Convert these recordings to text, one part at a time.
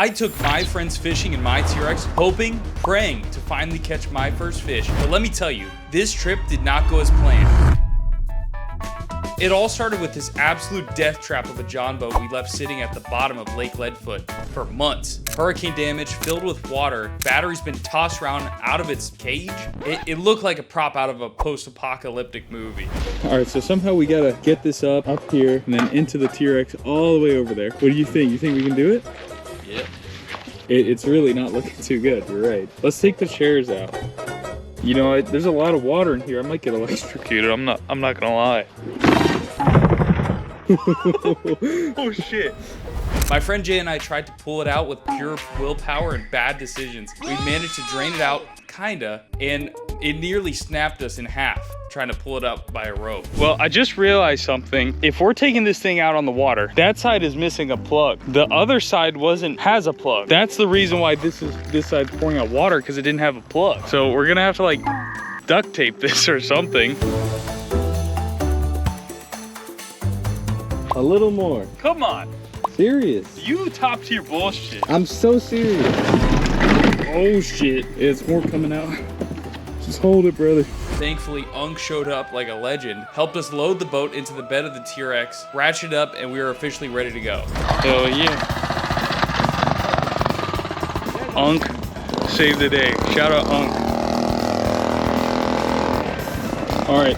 I took my friends fishing in my TRX, hoping, praying to finally catch my first fish. But let me tell you, this trip did not go as planned. It all started with this absolute death trap of a John boat we left sitting at the bottom of Lake Leadfoot for months. Hurricane damage, filled with water, battery's been tossed around out of its cage. It looked like a prop out of a post-apocalyptic movie. All right, so somehow we gotta get this up here and then into the TRX all the way over there. What do you think? You think we can do it? Yep. It's really not looking too good, you're right. Let's take the chairs out. You know, there's a lot of water in here. I might get electrocuted, I'm not gonna lie. Oh shit. My friend Jay and I tried to pull it out with pure willpower and bad decisions. We managed to drain it out, kinda, and it nearly snapped us in half trying to pull it up by a rope. Well, I just realized something. If we're taking this thing out on the water, that side is missing a plug. The other side has a plug. That's the reason why this side's pouring out water, because it didn't have a plug. So we're gonna have to like duct tape this or something. A little more. Come on. Serious. You top tier bullshit. I'm so serious. Oh shit. It's more coming out. Just hold it, brother. Thankfully, Unk showed up like a legend, helped us load the boat into the bed of the TRX, ratchet up, and we were officially ready to go. Hell yeah. Unk saved the day. Shout out Unk. All right,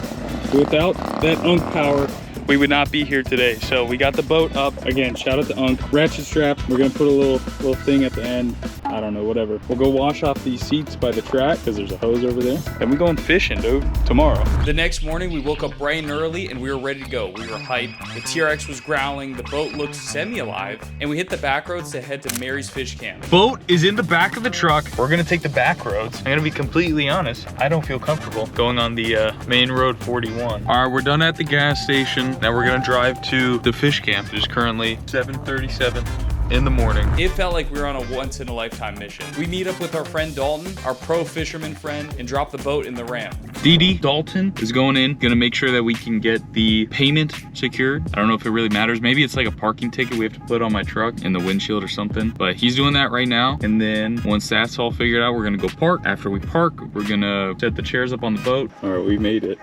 without that Unk power, we would not be here today. So we got the boat up. Again, shout out to Unk. Ratchet strap. We're gonna put a little thing at the end. I don't know, whatever. We'll go wash off these seats by the track because there's a hose over there. And we're going fishing, dude, tomorrow. The next morning, we woke up bright and early and we were ready to go. We were hyped. The TRX was growling. The boat looked semi-alive. And we hit the back roads to head to Mary's Fish Camp. Boat is in the back of the truck. We're gonna take the back roads. I'm gonna be completely honest. I don't feel comfortable going on the main road 41. All right, we're done at the gas station. Now we're gonna drive to the fish camp. It is currently 7:37 in the morning. It felt like we were on a once-in-a-lifetime mission. We meet up with our friend Dalton, our pro fisherman friend, and drop the boat in the ramp. Dee Dalton is going in, gonna make sure that we can get the payment secured. I don't know if it really matters. Maybe it's like a parking ticket we have to put on my truck in the windshield or something, but he's doing that right now. And then once that's all figured out, we're gonna go park. After we park, we're gonna set the chairs up on the boat. All right, we made it.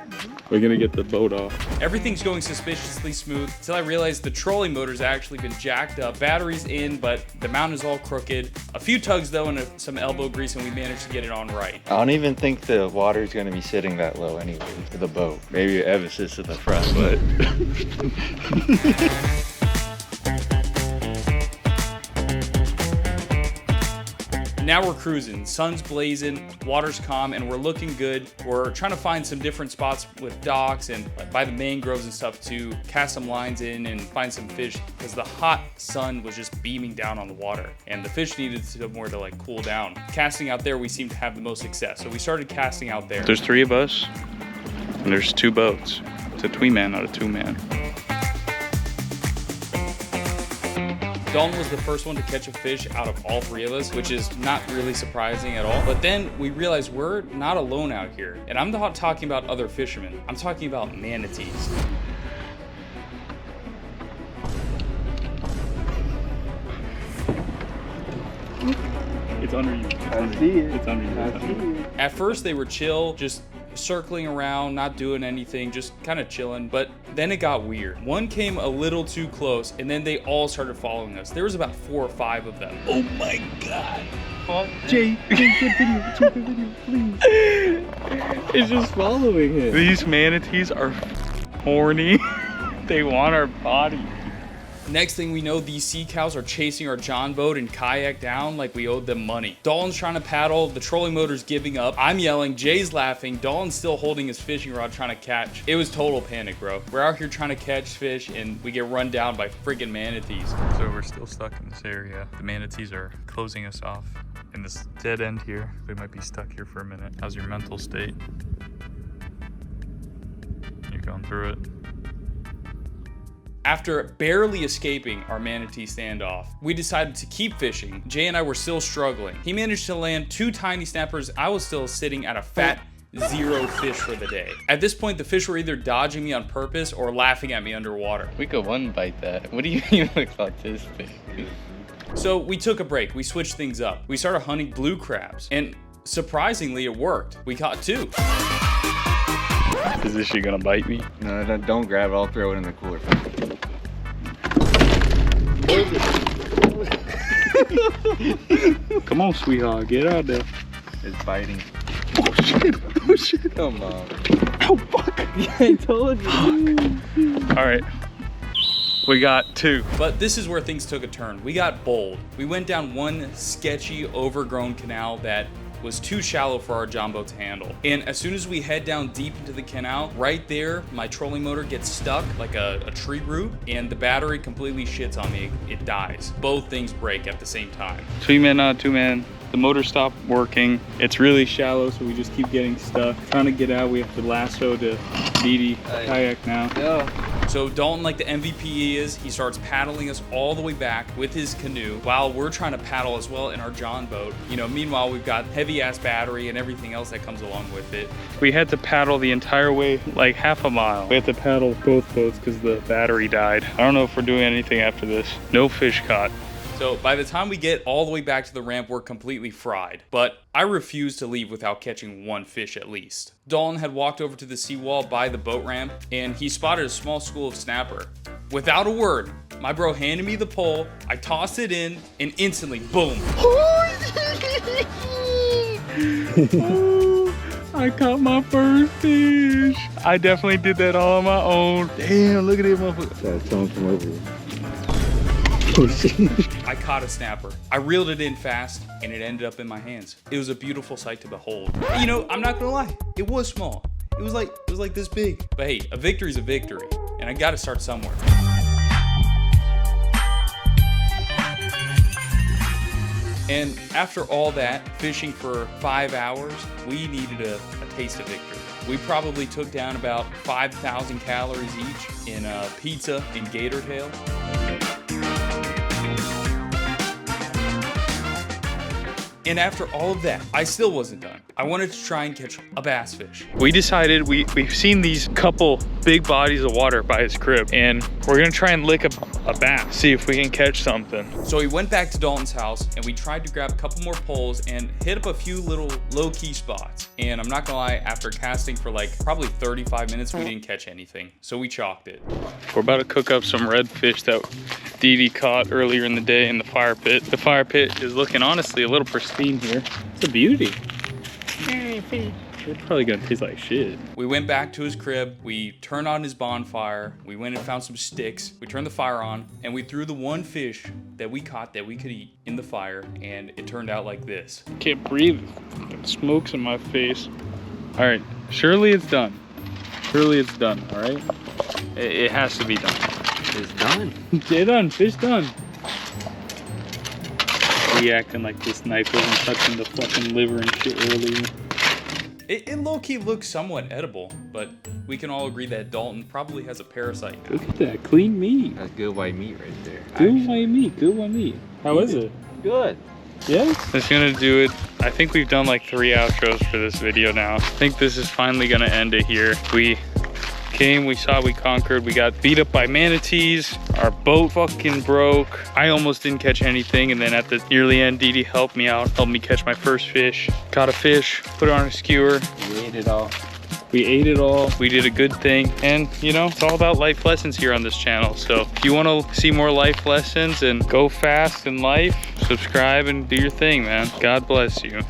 We're gonna get the boat off. Everything's going suspiciously smooth until I realized the trolling motor's actually been jacked up. Battery's in, but the mount is all crooked. A few tugs though and some elbow grease and we managed to get it on right. I don't even think the water's gonna be sitting that low anyway for the boat. Maybe Evan sits in the front, but. Now we're cruising, sun's blazing, water's calm, and we're looking good. We're trying to find some different spots with docks and by the mangroves and stuff to cast some lines in and find some fish because the hot sun was just beaming down on the water and the fish needed somewhere to like cool down. Casting out there, we seemed to have the most success. So we started casting out there. There's 3 of us and there's 2 boats. It's a 3-man, not a 2-man. Dalton was the first one to catch a fish out of all 3 of us, which is not really surprising at all. But then we realized we're not alone out here. And I'm not talking about other fishermen. I'm talking about manatees. It's under you. I see it. It's under you. I see it. At first they were chill, just circling around, not doing anything, just kind of chilling. But then it got weird. One came a little too close and then they all started following us. There was about 4 or 5 of them. Oh my God. Jay, take the video, please. It's just following him. These manatees are horny. They want our body. Next thing we know, these sea cows are chasing our John boat and kayak down like we owed them money. Dalton's trying to paddle, the trolling motor's giving up. I'm yelling, Jay's laughing, Dalton's still holding his fishing rod trying to catch. It was total panic, bro. We're out here trying to catch fish and we get run down by friggin' manatees. So we're still stuck in this area. The manatees are closing us off in this dead end here. We might be stuck here for a minute. How's your mental state? You're going through it. After barely escaping our manatee standoff, we decided to keep fishing. Jay and I were still struggling. He managed to land 2 tiny snappers. I was still sitting at a fat 0 fish for the day. At this point, the fish were either dodging me on purpose or laughing at me underwater. We could one bite that. What do you mean looks autistic? So we took a break, we switched things up. We started hunting blue crabs, and surprisingly it worked. We caught 2. Is this shit gonna bite me? No, don't grab it. I'll throw it in the cooler. Come on, sweetheart, get out there. It's biting. Oh shit, oh shit. Come on. Oh fuck. I told you. All right, we got 2. But this is where things took a turn. We got bold. We went down one sketchy, overgrown canal that was too shallow for our John boat to handle. And as soon as we head down deep into the canal, right there, my trolling motor gets stuck like a tree root, and the battery completely shits on me. It dies. Both things break at the same time. 3 man, not 2 man. The motor stopped working. It's really shallow, so we just keep getting stuck. Trying to get out, we have to lasso to Dee kayak now. Yeah. So Dalton, like the MVP he is, he starts paddling us all the way back with his canoe while we're trying to paddle as well in our John boat. You know, meanwhile, we've got heavy ass battery and everything else that comes along with it. We had to paddle the entire way, like half a mile. We had to paddle both boats because the battery died. I don't know if we're doing anything after this. No fish caught. So by the time we get all the way back to the ramp, we're completely fried. But I refuse to leave without catching 1 fish at least. Dalton had walked over to the seawall by the boat ramp, and he spotted a small school of snapper. Without a word, my bro handed me the pole, I tossed it in, and instantly, boom. I caught my first fish. I definitely did that all on my own. Damn, look at it, motherfucker. That's someone from over here. I caught a snapper. I reeled it in fast, and it ended up in my hands. It was a beautiful sight to behold. You know, I'm not gonna lie, it was small. It was like this big. But hey, a victory's a victory, and I gotta start somewhere. And after all that, fishing for 5 hours, we needed a taste of victory. We probably took down about 5,000 calories each in pizza and gator tail. And after all of that, I still wasn't done. I wanted to try and catch a bass fish. We decided we've seen these couple big bodies of water by his crib, and we're gonna try and lick a bass, see if we can catch something. So we went back to Dalton's house and we tried to grab a couple more poles and hit up a few little low-key spots. And I'm not gonna lie, after casting for like probably 35 minutes, we didn't catch anything. So we chalked it. We're about to cook up some redfish that Dee caught earlier in the day in the fire pit. The fire pit is looking honestly a little pristine here. It's a beauty. It's probably gonna taste like shit. We went back to his crib, we turned on his bonfire, we went and found some sticks, we turned the fire on, and we threw the 1 fish that we caught that we could eat in the fire, and it turned out like this. Can't breathe. Smoke's in my face. All right, surely it's done. Surely it's done, all right? It has to be done. It's done. It's done, fish done. He acting like this knife wasn't touching the fucking liver and shit earlier. It low-key looks somewhat edible, but we can all agree that Dalton probably has a parasite. Look at that, clean meat. That's good white meat right there. Good white meat, good white meat. How is it? Good. Yeah? That's gonna do it. I think we've done like 3 outros for this video now. I think this is finally gonna end it here. We came, we saw, we conquered, we got beat up by manatees, our boat fucking broke. I almost didn't catch anything, and then at the nearly end, Dee helped me out, helped me catch my first fish. Caught a fish, put it on a skewer. We ate it all. We ate it all, we did a good thing, and you know, it's all about life lessons here on this channel. So if you want to see more life lessons and go fast in life, subscribe and do your thing, man. God bless you.